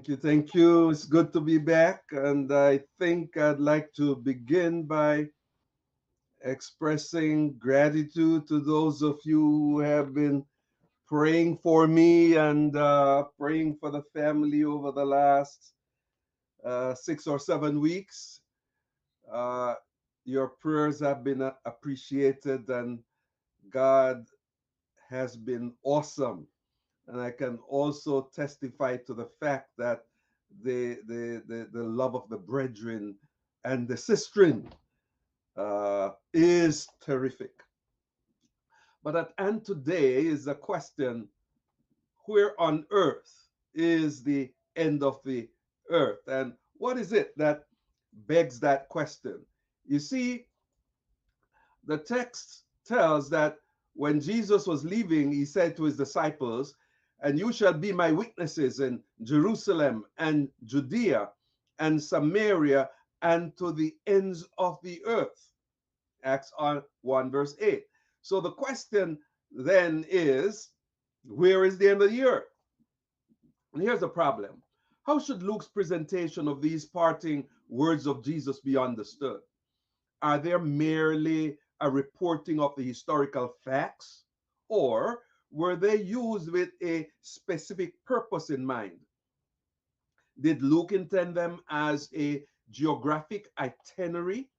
Thank you. Thank you. It's good to be back. And I think I'd like to begin by expressing gratitude to those of you who have been praying for me and praying for the family over the last 6 or 7 weeks. Uh, your prayers have been appreciated, and God has been awesome. And I can also testify to the fact that the love of the brethren and the sistren is terrific. But at end today is the question: where on earth is the end of the earth? And what is it that begs that question? You see, the text tells that when Jesus was leaving, he said to his disciples, "And you shall be my witnesses in Jerusalem and Judea and Samaria and to the ends of the earth." Acts 1 verse 8. So the question then is, where is the end of the earth? And here's the problem. How should Luke's presentation of these parting words of Jesus be understood? Are they merely a reporting of the historical facts, or were they used with a specific purpose in mind? Did Luke intend them as a geographic itinerary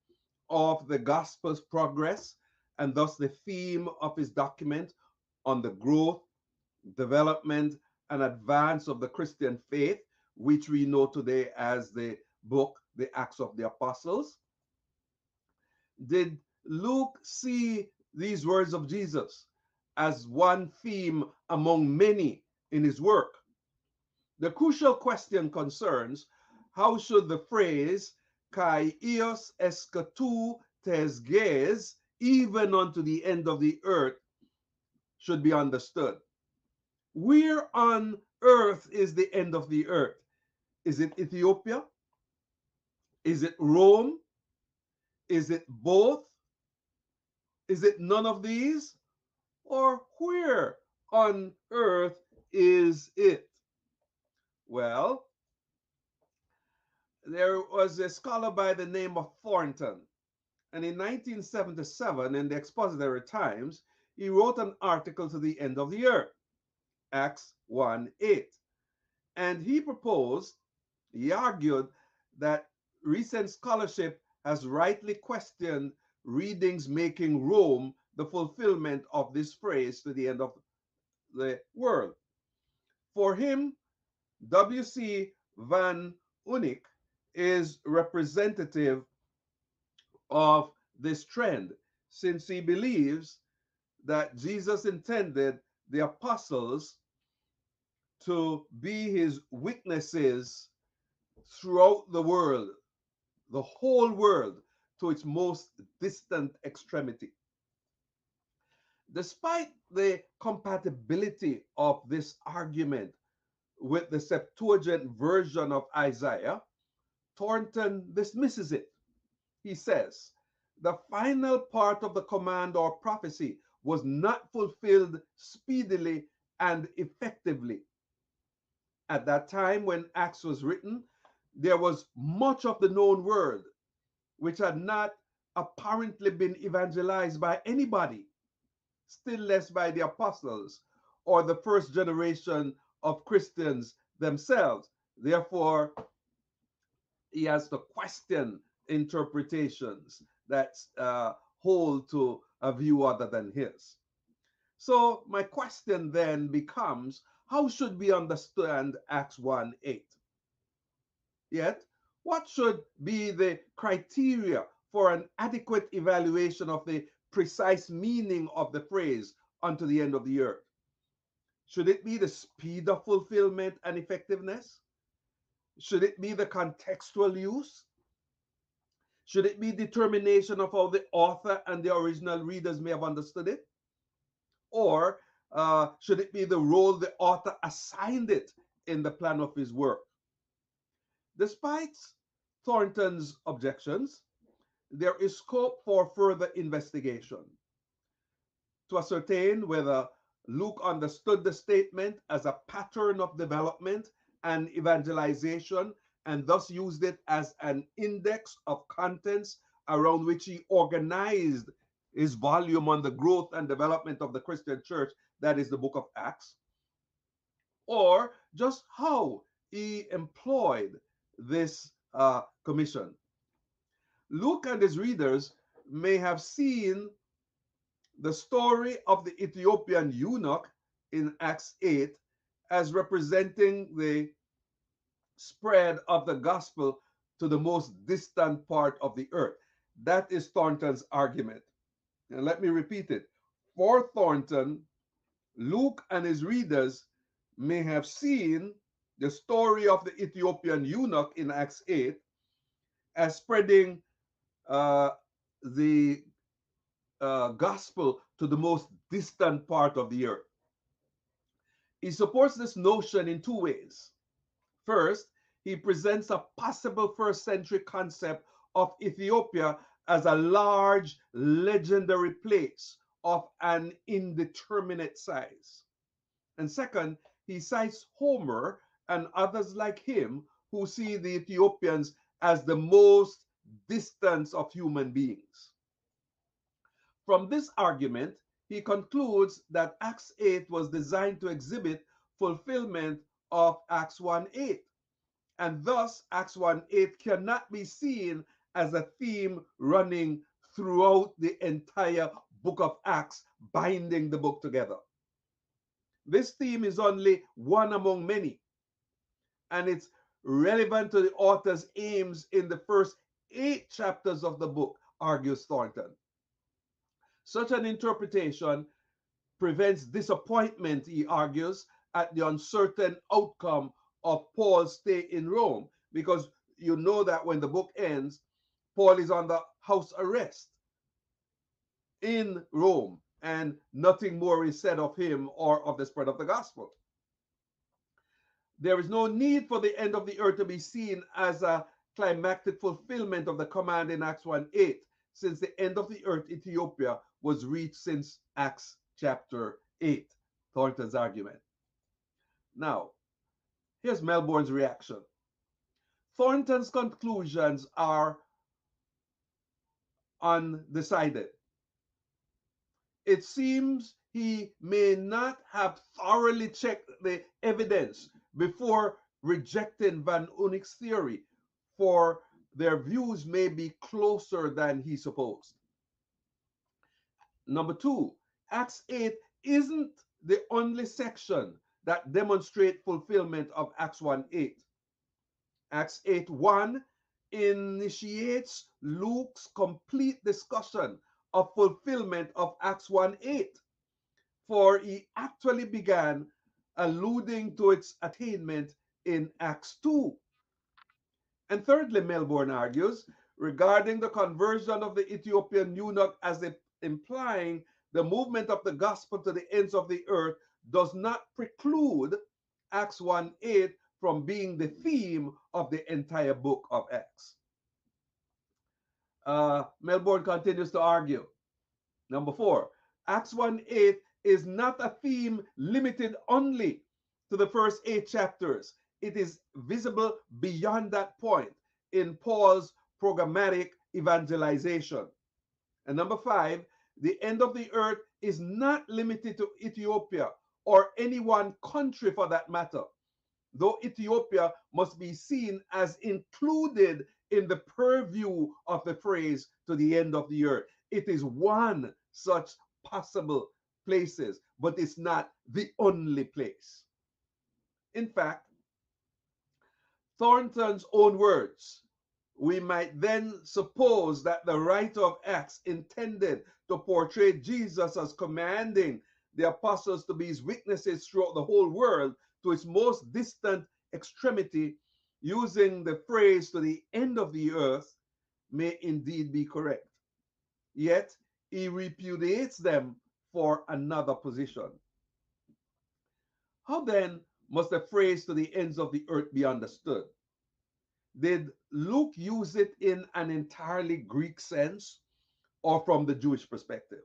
of the gospel's progress, and thus the theme of his document on the growth, development, and advance of the Christian faith, which we know today as the book, The Acts of the Apostles? Did Luke see these words of Jesus as one theme among many in his work? The crucial question concerns how should the phrase kai eos eschatou tes ges, even unto the end of the earth, should be understood. Where on earth is the end of the earth? Is it Ethiopia? Is it Rome? Is it both? Is it none of these? Or where on earth is it? Well, there was a scholar by the name of Thornton, and in 1977, in the Expository Times, he wrote an article to the end of the earth, Acts 1:8. And he argued that recent scholarship has rightly questioned readings making Rome the fulfillment of this phrase to the end of the world. For him, W.C. Van Unik is representative of this trend, since he believes that Jesus intended the apostles to be his witnesses throughout the whole world, to its most distant extremity. Despite the compatibility of this argument with the Septuagint version of Isaiah, Thornton dismisses it. He says, the final part of the command or prophecy was not fulfilled speedily and effectively. At that time when Acts was written, there was much of the known world which had not apparently been evangelized by anybody, still less by the apostles or the first generation of Christians themselves. Therefore, he has to question interpretations that hold to a view other than his. So my question then becomes, how should we understand Acts 1:8? Yet, what should be the criteria for an adequate evaluation of the precise meaning of the phrase unto the end of the earth? Should it be the speed of fulfillment and effectiveness? Should it be the contextual use? Should it be determination of how the author and the original readers may have understood it? Or should it be the role the author assigned it in the plan of his work? Despite Thornton's objections, there is scope for further investigation to ascertain whether Luke understood the statement as a pattern of development and evangelization, and thus used it as an index of contents around which he organized his volume on the growth and development of the Christian church, that is the book of Acts, or just how he employed this commission. Luke and his readers may have seen the story of the Ethiopian eunuch in Acts 8 as representing the spread of the gospel to the most distant part of the earth. That is Thornton's argument. And let me repeat it. For Thornton, Luke and his readers may have seen the story of the Ethiopian eunuch in Acts 8 as spreading uh, the gospel to the most distant part of the earth. He supports this notion in two ways. First, he presents a possible first century concept of Ethiopia as a large legendary place of an indeterminate size. And second, he cites Homer and others like him who see the Ethiopians as the most distant of human beings. From this argument, he concludes that Acts 8 was designed to exhibit fulfillment of Acts 1:8, and thus Acts 1:8 cannot be seen as a theme running throughout the entire book of Acts, binding the book together. This theme is only one among many, and it's relevant to the author's aims in the first 8 chapters of the book, argues Thornton. Such an interpretation prevents disappointment, he argues, at the uncertain outcome of Paul's stay in Rome, because you know that when the book ends, Paul is under house arrest in Rome, and nothing more is said of him or of the spread of the gospel. There is no need for the end of the earth to be seen as a climactic fulfillment of the command in Acts 1:8, since the end of the earth, Ethiopia, was reached since Acts chapter 8, Thornton's argument. Now, here's Melbourne's reaction. Thornton's conclusions are undecided. It seems he may not have thoroughly checked the evidence before rejecting Van Unick's theory, for their views may be closer than he supposed. Number two, Acts 8 isn't the only section that demonstrates fulfillment of Acts 1:8. Acts 8:1 initiates Luke's complete discussion of fulfillment of Acts 1:8, for he actually began alluding to its attainment in Acts 2. And thirdly, Melbourne argues regarding the conversion of the Ethiopian eunuch as implying the movement of the gospel to the ends of the earth does not preclude Acts 1:8 from being the theme of the entire book of Acts. Melbourne continues to argue. Number four, Acts 1:8 is not a theme limited only to the first 8 chapters. It is visible beyond that point in Paul's programmatic evangelization. And number five, the end of the earth is not limited to Ethiopia or any one country for that matter, though Ethiopia must be seen as included in the purview of the phrase to the end of the earth. It is one such possible places, but it's not the only place. In fact, Thornton's own words, we might then suppose that the writer of Acts intended to portray Jesus as commanding the apostles to be his witnesses throughout the whole world to its most distant extremity, using the phrase to the end of the earth, may indeed be correct. Yet he repudiates them for another position. How then must the phrase to the ends of the earth be understood? Did Luke use it in an entirely Greek sense or from the Jewish perspective?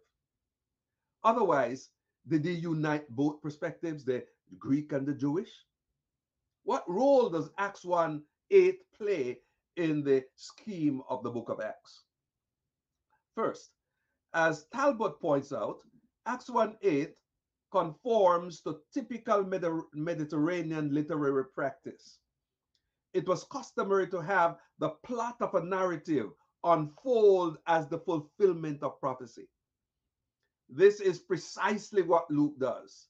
Otherwise, did he unite both perspectives, the Greek and the Jewish? What role does Acts 1:8 play in the scheme of the book of Acts? First, as Talbot points out, Acts 1:8 conforms to typical Mediterranean literary practice. It was customary to have the plot of a narrative unfold as the fulfillment of prophecy. This is precisely what Luke does.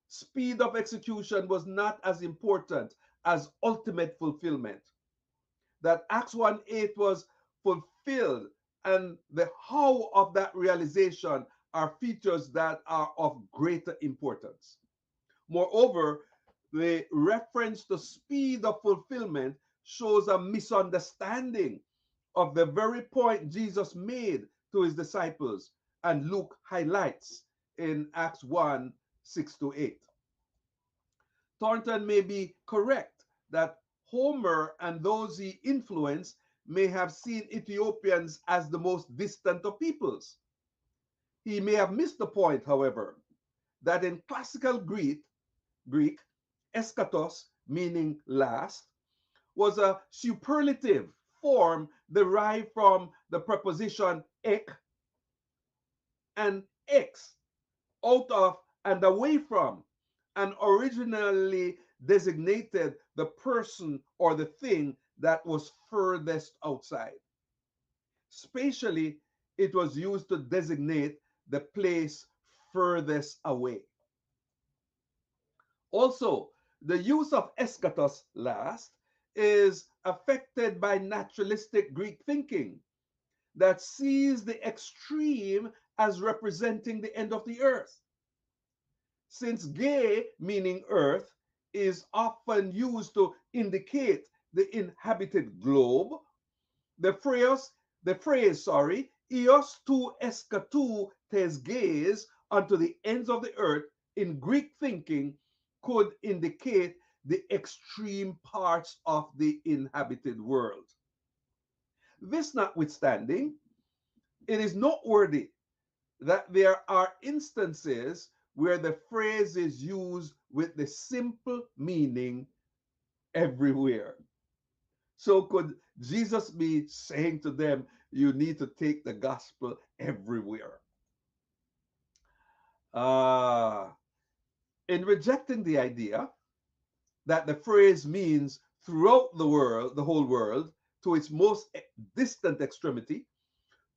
Speed of execution was not as important as ultimate fulfillment. That Acts 1:8 was fulfilled and the how of that realization are features that are of greater importance. Moreover, the reference to speed of fulfillment shows a misunderstanding of the very point Jesus made to his disciples, and Luke highlights in Acts 1 6 to 8. Thornton may be correct that Homer and those he influenced may have seen Ethiopians as the most distant of peoples. He may have missed the point, however, that in classical Greek, eschatos, meaning last, was a superlative form derived from the preposition ek and ex, out of and away from, and originally designated the person or the thing that was furthest outside. Spatially, it was used to designate the place furthest away. Also, the use of eschatos, last, is affected by naturalistic Greek thinking that sees the extreme as representing the end of the earth. Since gay, meaning earth, is often used to indicate the inhabited globe, the phrase, eos tou eschatou tes gaze, unto the ends of the earth, in Greek thinking could indicate the extreme parts of the inhabited world. This notwithstanding, it is noteworthy that there are instances where the phrase is used with the simple meaning everywhere. So could Jesus be saying to them, you need to take the gospel everywhere? Uh, in rejecting the idea that the phrase means throughout the world, the whole world, to its most distant extremity,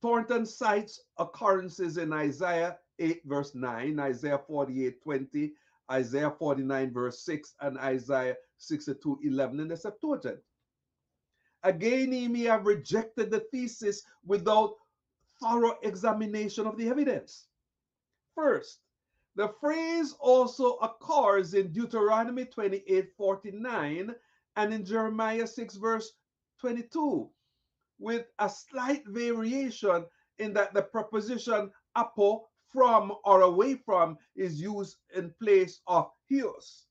Thornton cites occurrences in Isaiah 8 verse 9, Isaiah 48:20, Isaiah 49 verse 6, and Isaiah 62:11 in the Septuagint. Again, he may have rejected the thesis without thorough examination of the evidence. First, the phrase also occurs in Deuteronomy 28:49 and in Jeremiah 6 verse 22, with a slight variation in that the preposition apo, from or away from, is used in place of hios.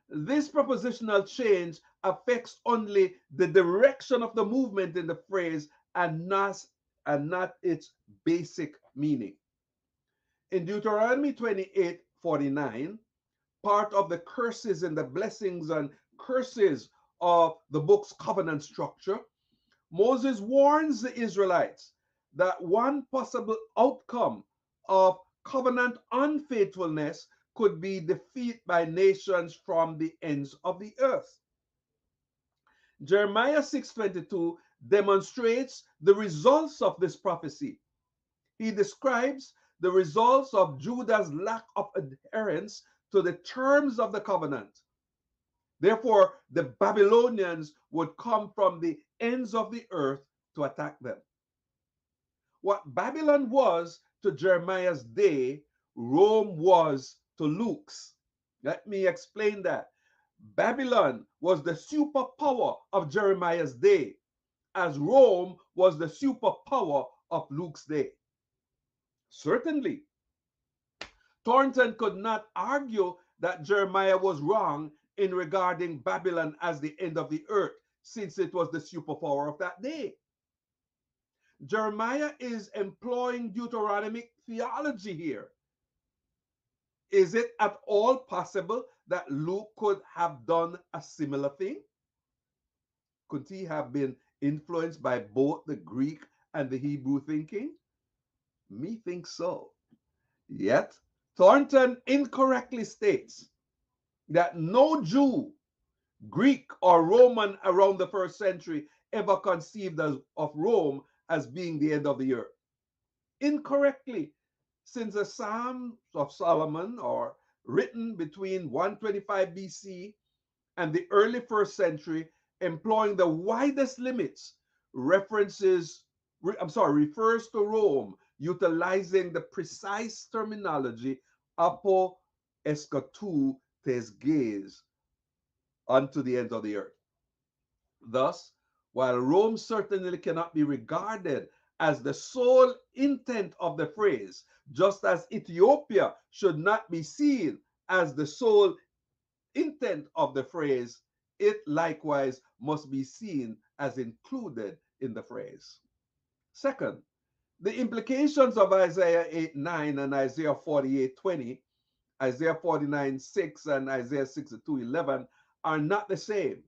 This prepositional change affects only the direction of the movement in the phrase and not its basic meaning. In Deuteronomy 28:49, part of the curses and the blessings and curses of the book's covenant structure, Moses warns the Israelites that one possible outcome of covenant unfaithfulness could be defeat by nations from the ends of the earth. Jeremiah 6:22 demonstrates the results of this prophecy. He describes the results of Judah's lack of adherence to the terms of the covenant. Therefore, the Babylonians would come from the ends of the earth to attack them. What Babylon was to Jeremiah's day, Rome was to Luke's. Let me explain that. Babylon was the superpower of Jeremiah's day, as Rome was the superpower of Luke's day. Certainly, Thornton could not argue that Jeremiah was wrong in regarding Babylon as the end of the earth, since it was the superpower of that day. Jeremiah is employing Deuteronomic theology here. Is it at all possible that Luke could have done a similar thing? Could he have been influenced by both the Greek and the Hebrew thinking? Me think so. Yet, Thornton incorrectly states that no Jew, Greek, or Roman around the first century ever conceived of Rome as being the end of the earth. Incorrectly, since the Psalms of Solomon are written between 125 BC and the early first century, employing the widest limits, refers to Rome, utilizing the precise terminology apo eschatou tes gaze, unto the end of the earth. Thus, while Rome certainly cannot be regarded as the sole intent of the phrase, just as Ethiopia should not be seen as the sole intent of the phrase, it likewise must be seen as included in the phrase. Second, the implications of Isaiah 8:9 and Isaiah 48:20, Isaiah 49:6 and Isaiah 62:11 are not the same,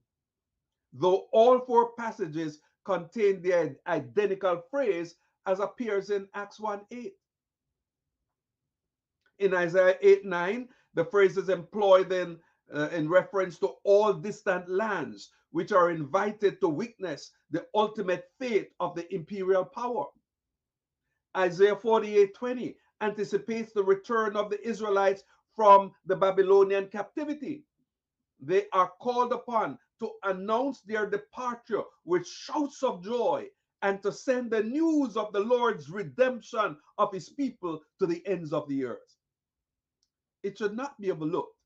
though all four passages contain the identical phrase as appears in Acts 1:8. In Isaiah 8:9, the phrase is employed in reference to all distant lands, which are invited to witness the ultimate fate of the imperial power. Isaiah 48:20 anticipates the return of the Israelites from the Babylonian captivity. They are called upon to announce their departure with shouts of joy and to send the news of the Lord's redemption of his people to the ends of the earth. It should not be overlooked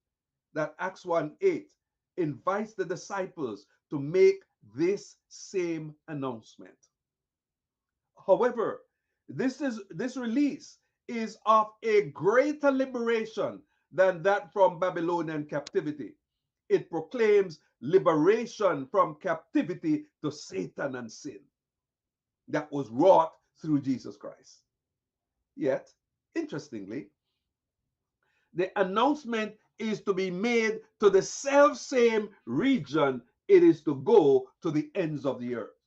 that Acts 1:8 invites the disciples to make this same announcement. However, this release is of a greater liberation than that from Babylonian captivity. It proclaims liberation from captivity to Satan and sin that was wrought through Jesus Christ. Yet, interestingly, the announcement is to be made to the self same region it is to go to the ends of the earth.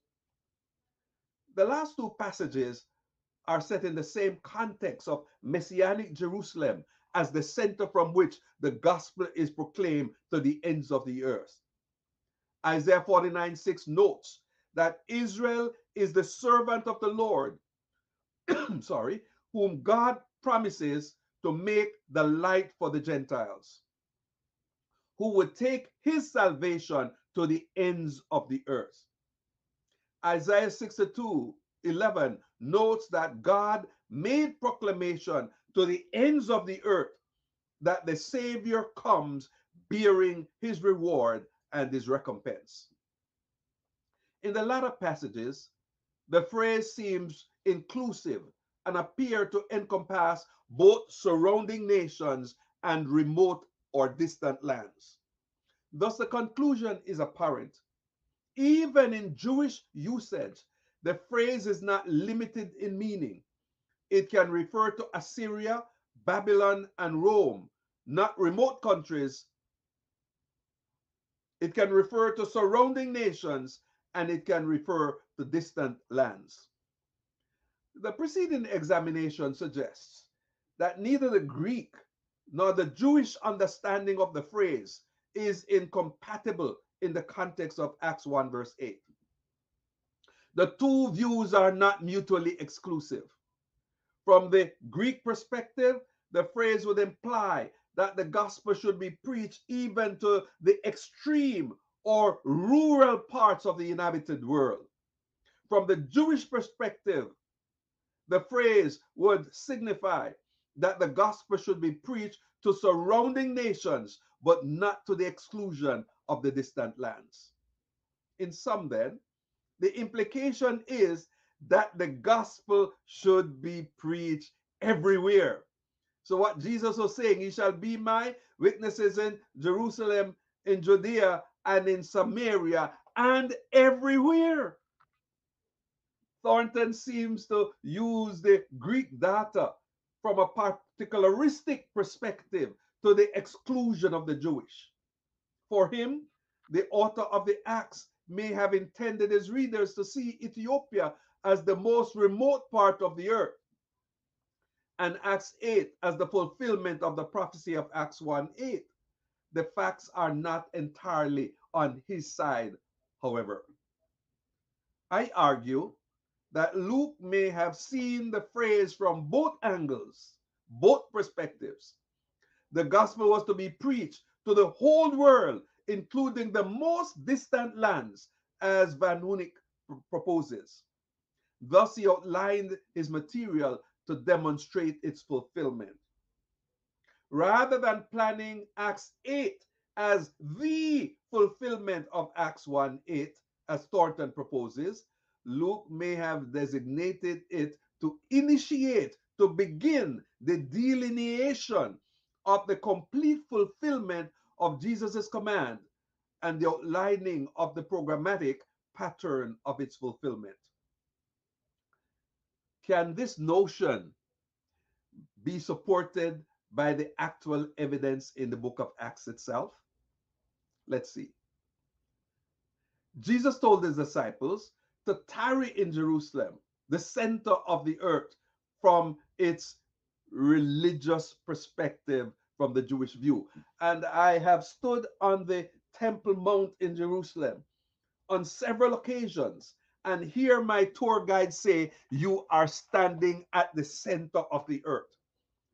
The last two passages are set in the same context of messianic Jerusalem as the center from which the gospel is proclaimed to the ends of the earth. Isaiah 49:6 notes that Israel is the servant of the Lord, sorry, whom God promises to make the light for the Gentiles, who would take his salvation to the ends of the earth. Isaiah 62:11 notes that God made proclamation to the ends of the earth that the Savior comes bearing his reward and his recompense. In the latter passages, the phrase seems inclusive and appear to encompass both surrounding nations and remote or distant lands. Thus, the conclusion is apparent. Even in Jewish usage, the phrase is not limited in meaning. It can refer to Assyria, Babylon, and Rome, not remote countries. It can refer to surrounding nations, and it can refer to distant lands. The preceding examination suggests that neither the Greek nor the Jewish understanding of the phrase is incompatible in the context of Acts 1 verse 8. The two views are not mutually exclusive. From the Greek perspective, the phrase would imply that the gospel should be preached even to the extreme or rural parts of the inhabited world. From the Jewish perspective, the phrase would signify that the gospel should be preached to surrounding nations, but not to the exclusion of the distant lands. In sum, then, the implication is that the gospel should be preached everywhere. So, what Jesus was saying, "Ye shall be my witnesses in Jerusalem, in Judea, and in Samaria, and everywhere." Thornton seems to use the Greek data from a particularistic perspective to the exclusion of the Jewish. For him, the author of the Acts may have intended his readers to see Ethiopia as the most remote part of the earth, and Acts 8 as the fulfillment of the prophecy of Acts 1:8. The facts are not entirely on his side, however. I argue that Luke may have seen the phrase from both angles, both perspectives. The gospel was to be preached to the whole world, including the most distant lands, as Van Hoonick proposes. Thus, he outlined his material to demonstrate its fulfillment. Rather than planning Acts 8 as the fulfillment of Acts 1:8, as Thornton proposes, Luke may have designated it to initiate, to begin the delineation of the complete fulfillment of Jesus' command and the outlining of the programmatic pattern of its fulfillment. Can this notion be supported by the actual evidence in the book of Acts itself? Let's see. Jesus told his disciples to tarry in Jerusalem, the center of the earth, from its religious perspective, from the Jewish view. And I have stood on the Temple Mount in Jerusalem on several occasions and hear my tour guide say, "You are standing at the center of the earth."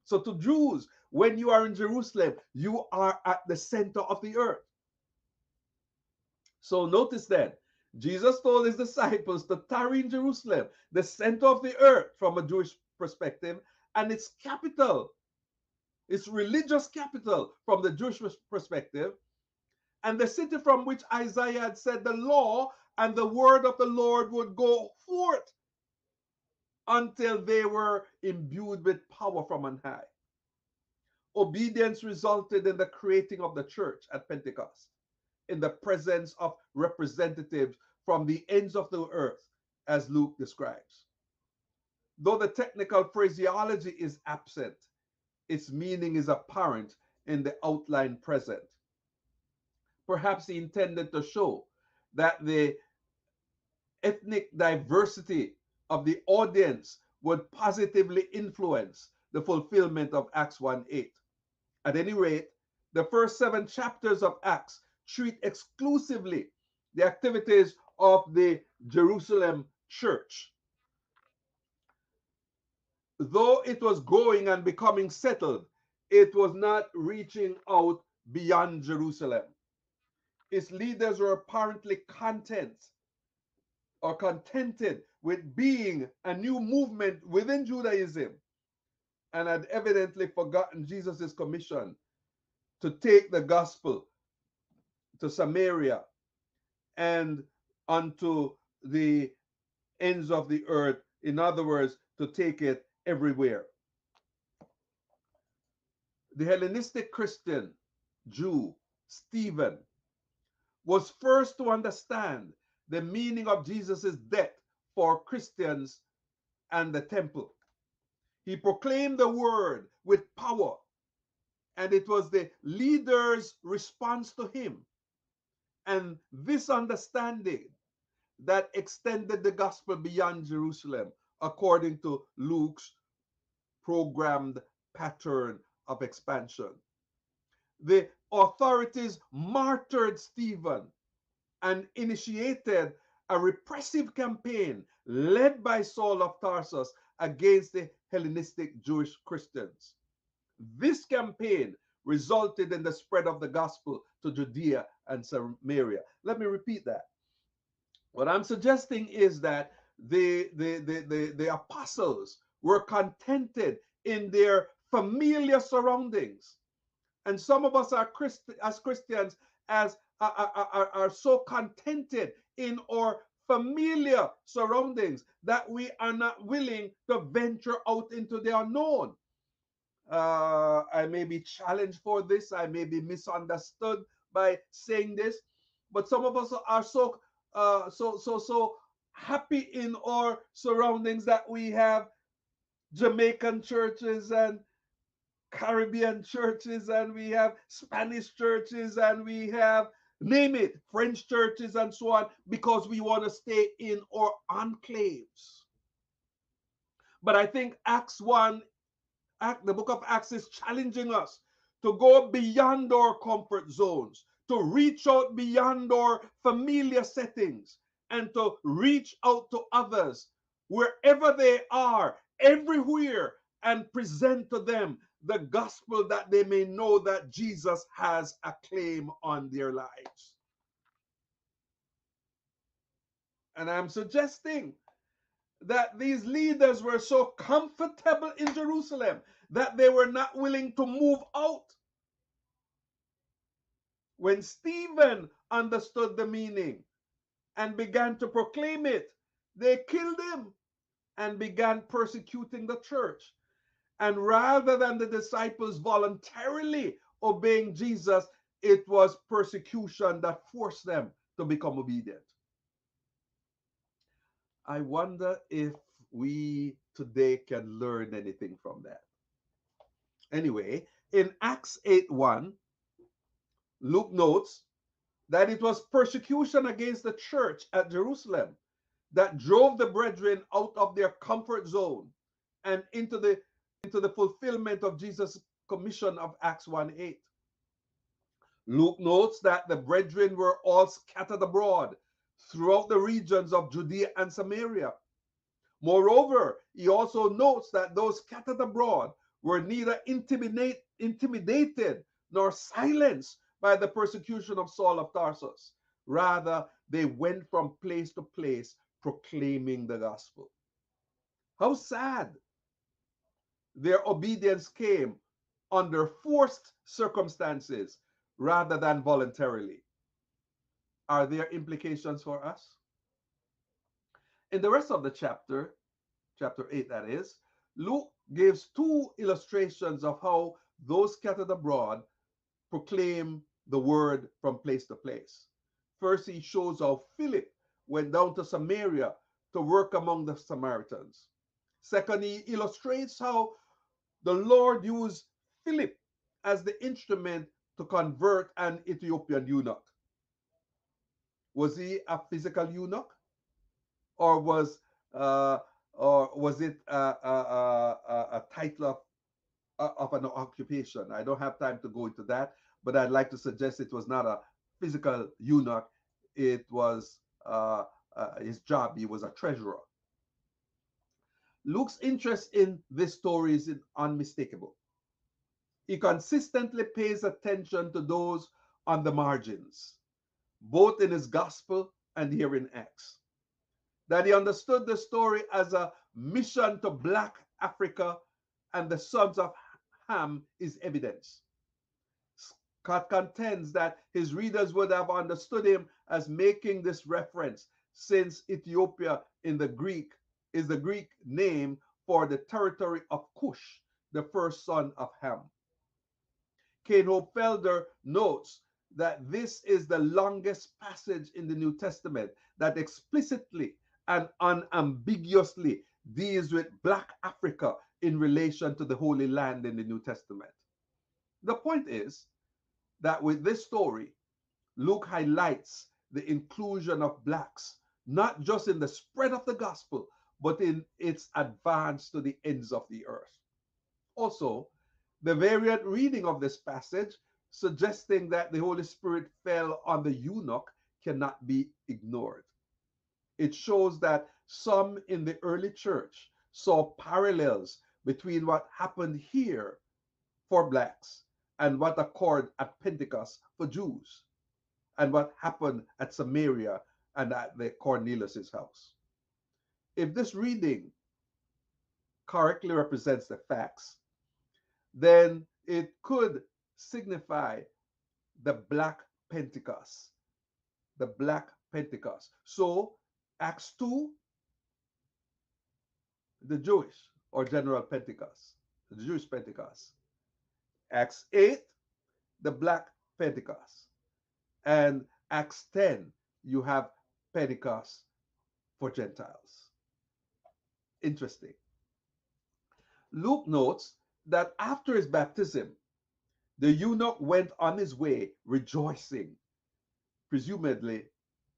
So to Jews, when you are in Jerusalem, you are at the center of the earth. So notice then, Jesus told his disciples to tarry in Jerusalem, the center of the earth from a Jewish perspective, and its capital, its religious capital from the Jewish perspective, and the city from which Isaiah had said the law and the word of the Lord would go forth until they were imbued with power from on high. Obedience resulted in the creating of the church at Pentecost, in the presence of representatives from the ends of the earth, as Luke describes. Though the technical phraseology is absent, its meaning is apparent in the outline present. Perhaps he intended to show that the ethnic diversity of the audience would positively influence the fulfillment of Acts 1:8. At any rate, the first 7 chapters of Acts treat exclusively the activities of the Jerusalem church. Though it was growing and becoming settled, it was not reaching out beyond Jerusalem. Its leaders were apparently contented with being a new movement within Judaism and had evidently forgotten Jesus' commission to take the gospel to Samaria and unto the ends of the earth. In other words, to take it everywhere. The Hellenistic Christian Jew, Stephen, was first to understand the meaning of Jesus' death for Christians and the temple. He proclaimed the word with power, and it was the leader's response to him and this understanding that extended the gospel beyond Jerusalem, according to Luke's programmed pattern of expansion. The authorities martyred Stephen and initiated a repressive campaign led by Saul of Tarsus against the Hellenistic Jewish Christians. This campaign resulted in the spread of the gospel to Judea and Samaria. Let me repeat that. What I'm suggesting is that the apostles were contented in their familiar surroundings. And some of us are as Christians are so contented in our familiar surroundings that we are not willing to venture out into the unknown. I may be challenged for this. I may be misunderstood by saying this, but some of us are so happy in our surroundings that we have Jamaican churches and Caribbean churches, and we have Spanish churches, and we have, name it, French churches, and so on, because we want to stay in our enclaves. But I think Acts 1, the book of Acts is challenging us to go beyond our comfort zones, to reach out beyond our familiar settings, and to reach out to others wherever they are, everywhere, and present to them the gospel, that they may know that Jesus has a claim on their lives. And I'm suggesting that these leaders were so comfortable in Jerusalem that they were not willing to move out. When Stephen understood the meaning and began to proclaim it, they killed him and began persecuting the church. And rather than the disciples voluntarily obeying Jesus, it was persecution that forced them to become obedient. I wonder if we today can learn anything from that. Anyway, in Acts 8:1, Luke notes that it was persecution against the church at Jerusalem that drove the brethren out of their comfort zone and into the fulfillment of Jesus' commission of Acts 1:8. Luke notes that the brethren were all scattered abroad throughout the regions of Judea and Samaria. Moreover, he also notes that those scattered abroad were neither intimidated nor silenced by the persecution of Saul of Tarsus. Rather, they went from place to place proclaiming the gospel. How sad! Their obedience came under forced circumstances rather than voluntarily. Are there implications for us? In the rest of the chapter 8 that is, Luke gives two illustrations of how those scattered abroad proclaim the word from place to place. First, he shows how Philip went down to Samaria to work among the Samaritans. Second, he illustrates how the Lord used Philip as the instrument to convert an Ethiopian eunuch. Was he a physical eunuch, or uh, was it a title of an occupation? I don't have time to go into that, but I'd like to suggest it was not a physical eunuch. It was his job. He was a treasurer. Luke's interest in this story is unmistakable. He consistently pays attention to those on the margins, both in his gospel and here in Acts. That he understood the story as a mission to Black Africa and the sons of Ham is evidence. Scott contends that his readers would have understood him as making this reference, since Ethiopia in the Greek is the Greek name for the territory of Cush, the first son of Ham. Kane Felder notes that this is the longest passage in the New Testament that explicitly and unambiguously deals with Black Africa in relation to the Holy Land in the New Testament. The point is that with this story, Luke highlights the inclusion of Blacks, not just in the spread of the gospel, but in its advance to the ends of the earth. Also, the variant reading of this passage, suggesting that the Holy Spirit fell on the eunuch, cannot be ignored. It shows that some in the early church saw parallels between what happened here for Blacks and what occurred at Pentecost for Jews, and what happened at Samaria and at the Cornelius' house. If this reading correctly represents the facts, then it could signify the Black Pentecost. The Black Pentecost. So, Acts 2, the Jewish or general Pentecost, the Jewish Pentecost. Acts 8, the Black Pentecost. And Acts 10, you have Pentecost for Gentiles. Interesting. Luke notes that after his baptism, the eunuch went on his way rejoicing, presumably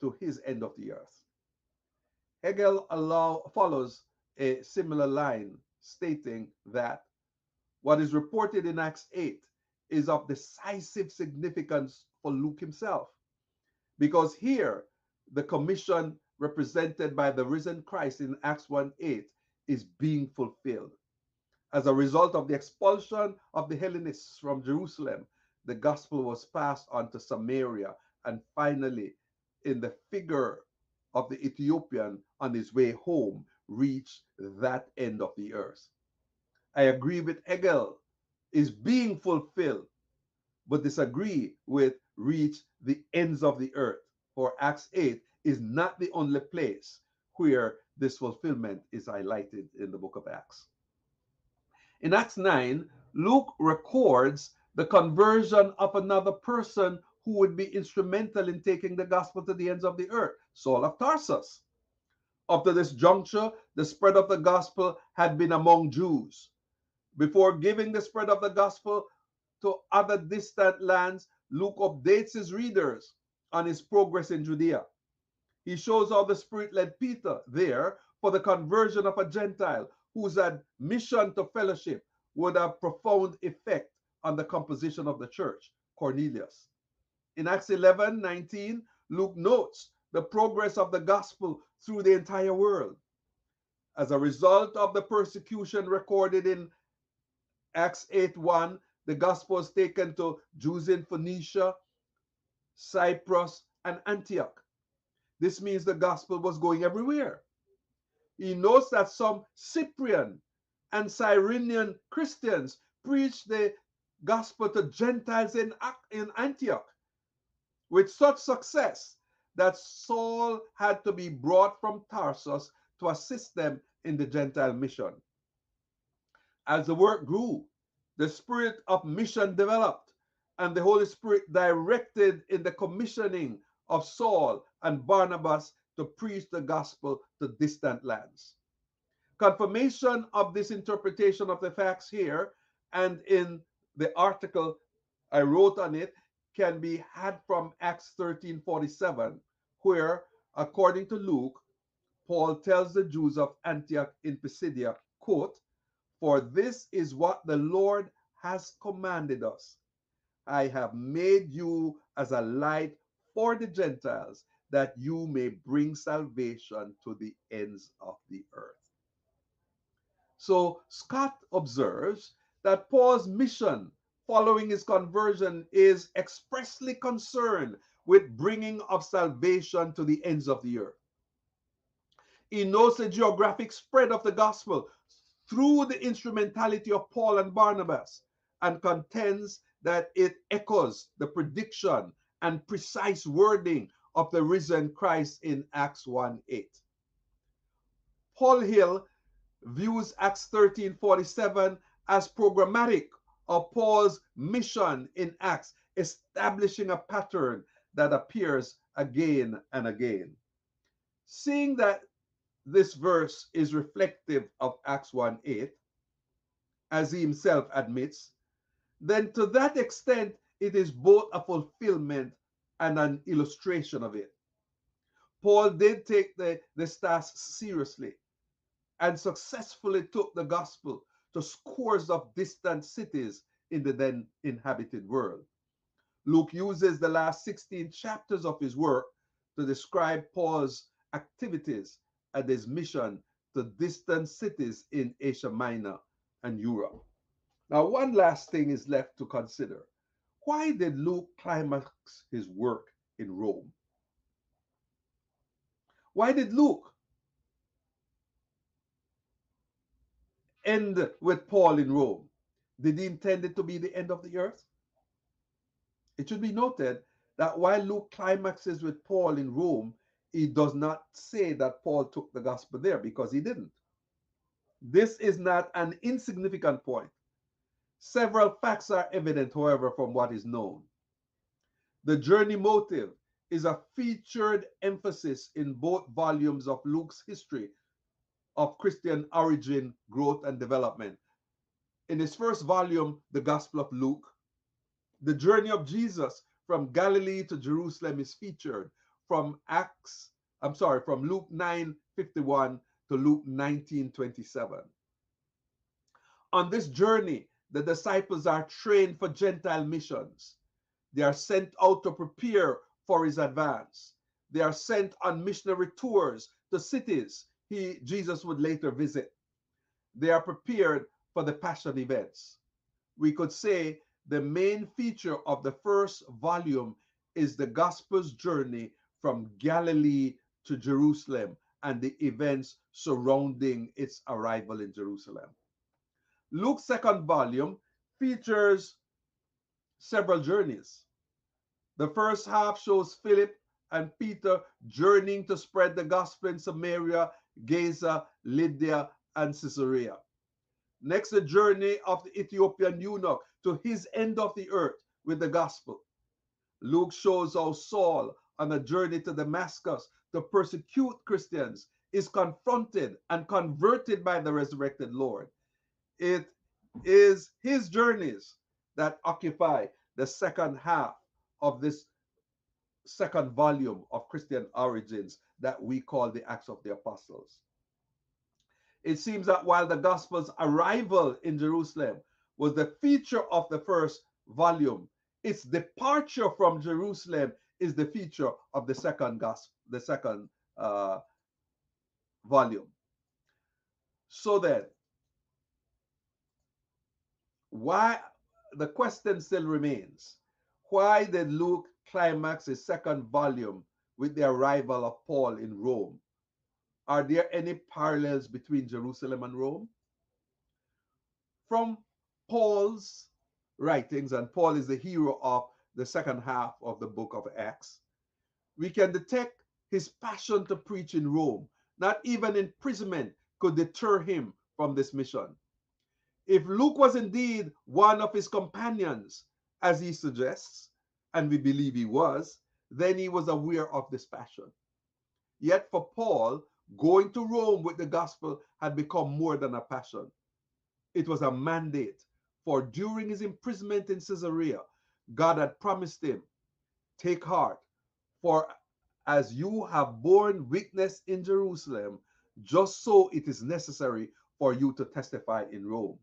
to his end of the earth. Hegel follows a similar line, stating that what is reported in Acts 8 is of decisive significance for Luke himself, because here the commission represented by the risen Christ in Acts 1:8 is being fulfilled. As a result of the expulsion of the Hellenists from Jerusalem, the gospel was passed on to Samaria and finally, in the figure of the Ethiopian on his way home, reached that end of the earth. I agree with Hegel, is being fulfilled, but disagree with reach the ends of the earth. For Acts 8 is not the only place where this fulfillment is highlighted in the book of Acts. In Acts 9, Luke records the conversion of another person who would be instrumental in taking the gospel to the ends of the earth, Saul of Tarsus. Up to this juncture, the spread of the gospel had been among Jews. Before giving the spread of the gospel to other distant lands, Luke updates his readers on his progress in Judea. He shows how the Spirit led Peter there for the conversion of a Gentile whose admission to fellowship would have profound effect on the composition of the church, Cornelius. In Acts 11:19, Luke notes the progress of the gospel through the entire world. As a result of the persecution recorded in Acts 8:1, the gospel was taken to Jews in Phoenicia, Cyprus, and Antioch. This means the gospel was going everywhere. He notes that some Cyprian and Cyrenian Christians preached the gospel to Gentiles in Antioch with such success that Saul had to be brought from Tarsus to assist them in the Gentile mission. As the work grew, the spirit of mission developed, and the Holy Spirit directed in the commissioning of Saul and Barnabas to preach the gospel to distant lands. Confirmation of this interpretation of the facts here and in the article I wrote on it can be had from Acts 13:47, where, according to Luke, Paul tells the Jews of Antioch in Pisidia, quote, "For this is what the Lord has commanded us. I have made you as a light for the Gentiles, that you may bring salvation to the ends of the earth." So Scott observes that Paul's mission following his conversion is expressly concerned with bringing of salvation to the ends of the earth. He notes the geographic spread of the gospel through the instrumentality of Paul and Barnabas and contends that it echoes the prediction and precise wording of the risen Christ in Acts 1:8. Paul Hill views Acts 13:47 as programmatic of Paul's mission in Acts, establishing a pattern that appears again and again. Seeing that this verse is reflective of Acts 1:8, as he himself admits, then to that extent it is both a fulfillment and an illustration of it. Paul did take this task seriously and successfully took the gospel to scores of distant cities in the then inhabited world. Luke uses the last 16 chapters of his work to describe Paul's activities and his mission to distant cities in Asia Minor and Europe. Now, one last thing is left to consider. Why did Luke climax his work in Rome? Why did Luke end with Paul in Rome? Did he intend it to be the end of the earth? It should be noted that while Luke climaxes with Paul in Rome, he does not say that Paul took the gospel there, because he didn't. This is not an insignificant point. Several facts are evident, however, from what is known. The journey motive is a featured emphasis in both volumes of Luke's history of Christian origin, growth, and development, In his first volume, The Gospel of Luke, the journey of Jesus from Galilee to Jerusalem is featured from from Luke 9:51 to Luke 19:27. On this journey, the disciples are trained for Gentile missions. They are sent out to prepare for his advance. They are sent on missionary tours to cities Jesus would later visit. They are prepared for the Passion events. We could say the main feature of the first volume is the gospel's journey from Galilee to Jerusalem and the events surrounding its arrival in Jerusalem. Luke's second volume features several journeys. The first half shows Philip and Peter journeying to spread the gospel in Samaria, Gaza, Lydia, and Caesarea. Next, the journey of the Ethiopian eunuch to his end of the earth with the gospel. Luke shows how Saul, on a journey to Damascus to persecute Christians, is confronted and converted by the resurrected Lord. It is his journeys that occupy the second half of this second volume of Christian origins that we call the Acts of the Apostles. It seems that while the gospel's arrival in Jerusalem was the feature of the first volume, its departure from Jerusalem is the feature of the second volume. So then, why the question still remains: why did Luke climax his second volume with the arrival of Paul in Rome? Are there any parallels between Jerusalem and Rome? From Paul's writings, and Paul is the hero of the second half of the book of Acts, we can detect his passion to preach in Rome. Not even imprisonment could deter him from this mission. If Luke was indeed one of his companions, as he suggests, and we believe he was, then he was aware of this passion. Yet for Paul, going to Rome with the gospel had become more than a passion. It was a mandate, for during his imprisonment in Caesarea, God had promised him, "Take heart, for as you have borne witness in Jerusalem, just so it is necessary for you to testify in Rome."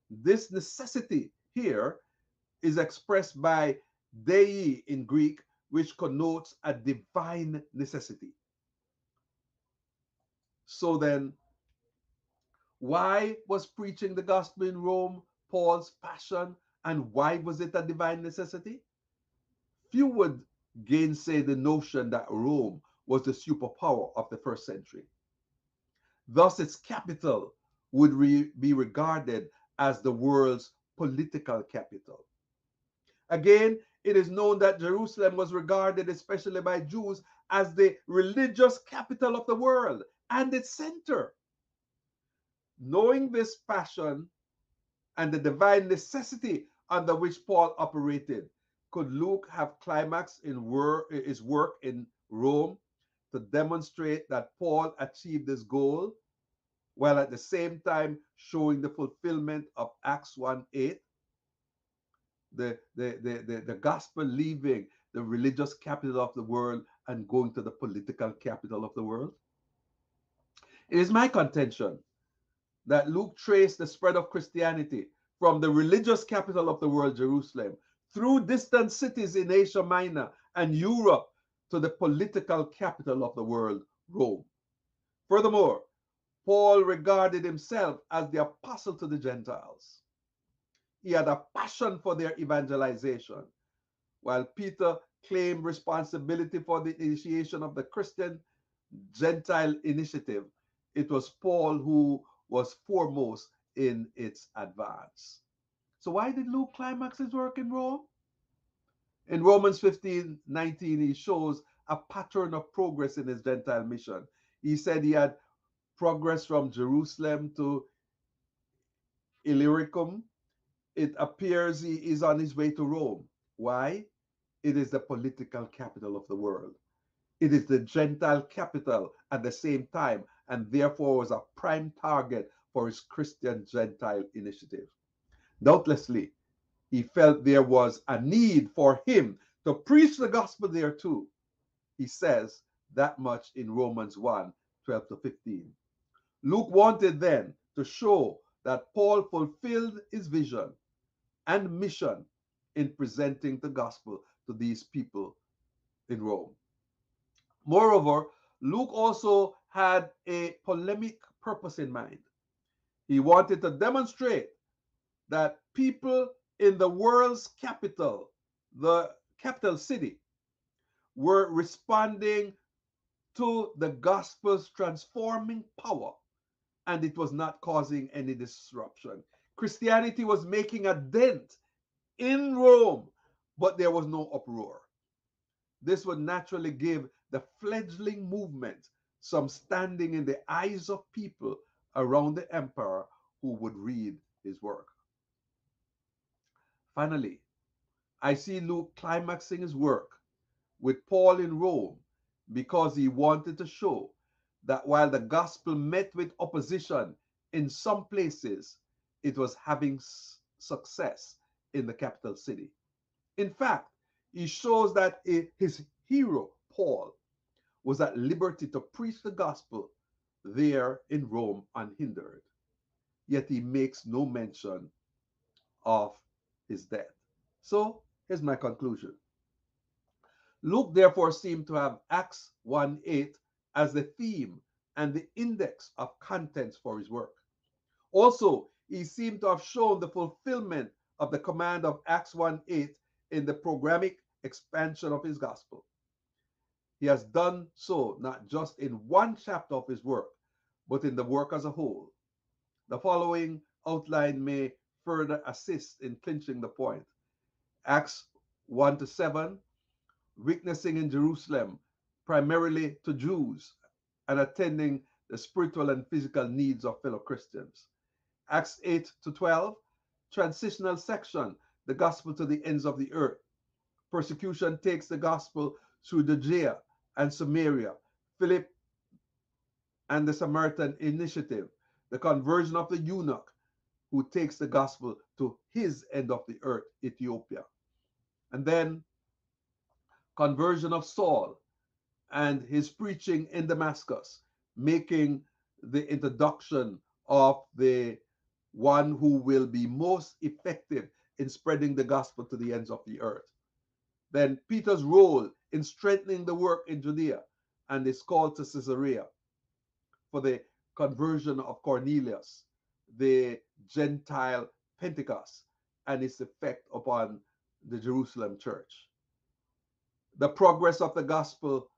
This necessity here is expressed by dei in Greek, which connotes a divine necessity. So then, why was preaching the gospel in Rome Paul's passion, and why was it a divine necessity? Few would gainsay the notion that Rome was the superpower of the first century. Thus, its capital would be regarded as the world's political capital. Again, it is known that Jerusalem was regarded, especially by Jews, as the religious capital of the world and its center. Knowing this passion and the divine necessity under which Paul operated, could Luke have climaxed in his work in Rome to demonstrate that Paul achieved this goal, while at the same time showing the fulfillment of Acts 1:8, the gospel leaving the religious capital of the world and going to the political capital of the world? It is my contention that Luke traced the spread of Christianity from the religious capital of the world, Jerusalem, through distant cities in Asia Minor and Europe to the political capital of the world, Rome. Furthermore, Paul regarded himself as the apostle to the Gentiles. He had a passion for their evangelization, while Peter claimed responsibility for the initiation of the Christian Gentile initiative. It was Paul who was foremost in its advance. So why did Luke climax his work in Rome? In Romans 15:19, he shows a pattern of progress in his Gentile mission. He said he had progressed from Jerusalem to Illyricum. It appears he is on his way to Rome. Why? It is the political capital of the world. It is the Gentile capital at the same time, and therefore was a prime target for his Christian Gentile initiative. Doubtlessly, he felt there was a need for him to preach the gospel there too. He says that much in Romans 1 12 to 15. Luke wanted then to show that Paul fulfilled his vision and mission in presenting the gospel to these people in Rome. Moreover, Luke also had a polemic purpose in mind. He wanted to demonstrate that people in the world's capital, the capital city, were responding to the gospel's transforming power, and it was not causing any disruption. Christianity was making a dent in Rome, but there was no uproar. This would naturally give the fledgling movement some standing in the eyes of people around the emperor who would read his work. Finally, I see Luke climaxing his work with Paul in Rome because he wanted to show that while the gospel met with opposition in some places, it was having success in the capital city. In fact, he shows that his hero, Paul, was at liberty to preach the gospel there in Rome unhindered. Yet he makes no mention of his death. So here's my conclusion. Luke therefore seemed to have Acts 1:8 as the theme and the index of contents for his work. Also, he seemed to have shown the fulfillment of the command of Acts 1:8 in the programmatic expansion of his gospel. He has done so not just in one chapter of his work, but in the work as a whole. The following outline may further assist in clinching the point. Acts 1 to 7, witnessing in Jerusalem, primarily to Jews, and attending the spiritual and physical needs of fellow Christians. Acts 8 to 12, transitional section, the gospel to the ends of the earth. Persecution takes the gospel through Judea and Samaria. Philip and the Samaritan initiative, the conversion of the eunuch who takes the gospel to his end of the earth, Ethiopia. And then conversion of Saul and his preaching in Damascus, making the introduction of the one who will be most effective in spreading the gospel to the ends of the earth. Then Peter's role in strengthening the work in Judea and his call to Caesarea for the conversion of Cornelius, the Gentile Pentecost, and its effect upon the Jerusalem church. The progress of the gospel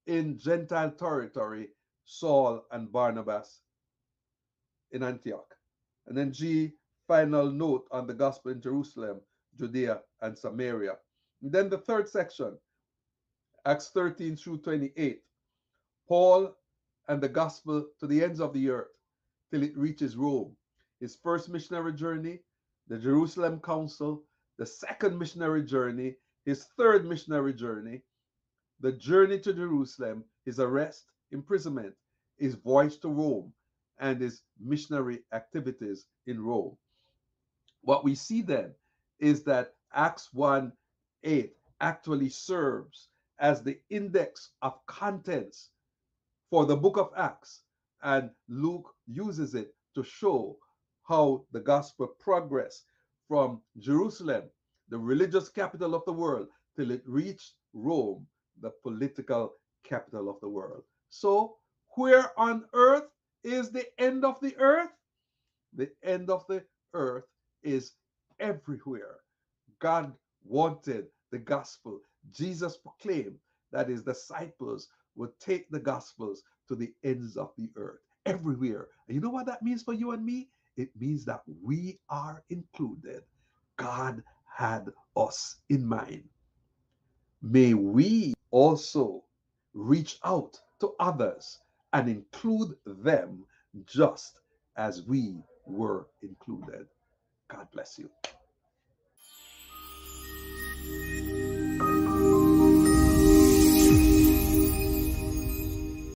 in Gentile territory, Saul and Barnabas in Antioch. And then G, final note on the gospel in Jerusalem, Judea, and Samaria. And then the third section, Acts 13 through 28. Paul and the gospel to the ends of the earth till it reaches Rome. His first missionary journey, the Jerusalem Council, the second missionary journey, his third missionary journey, the journey to Jerusalem, his arrest, imprisonment, his voyage to Rome, and his missionary activities in Rome. What we see then is that Acts 1:8 actually serves as the index of contents for the book of Acts, and Luke uses it to show how the gospel progressed from Jerusalem, the religious capital of the world, till it reached Rome, the political capital of the world. So, where on earth is the end of the earth? The end of the earth is everywhere. God wanted the gospel. Jesus proclaimed that his disciples would take the gospels to the ends of the earth, everywhere. And you know what that means for you and me? It means that we are included. God had us in mind. May we also reach out to others and include them just as we were included. God bless you.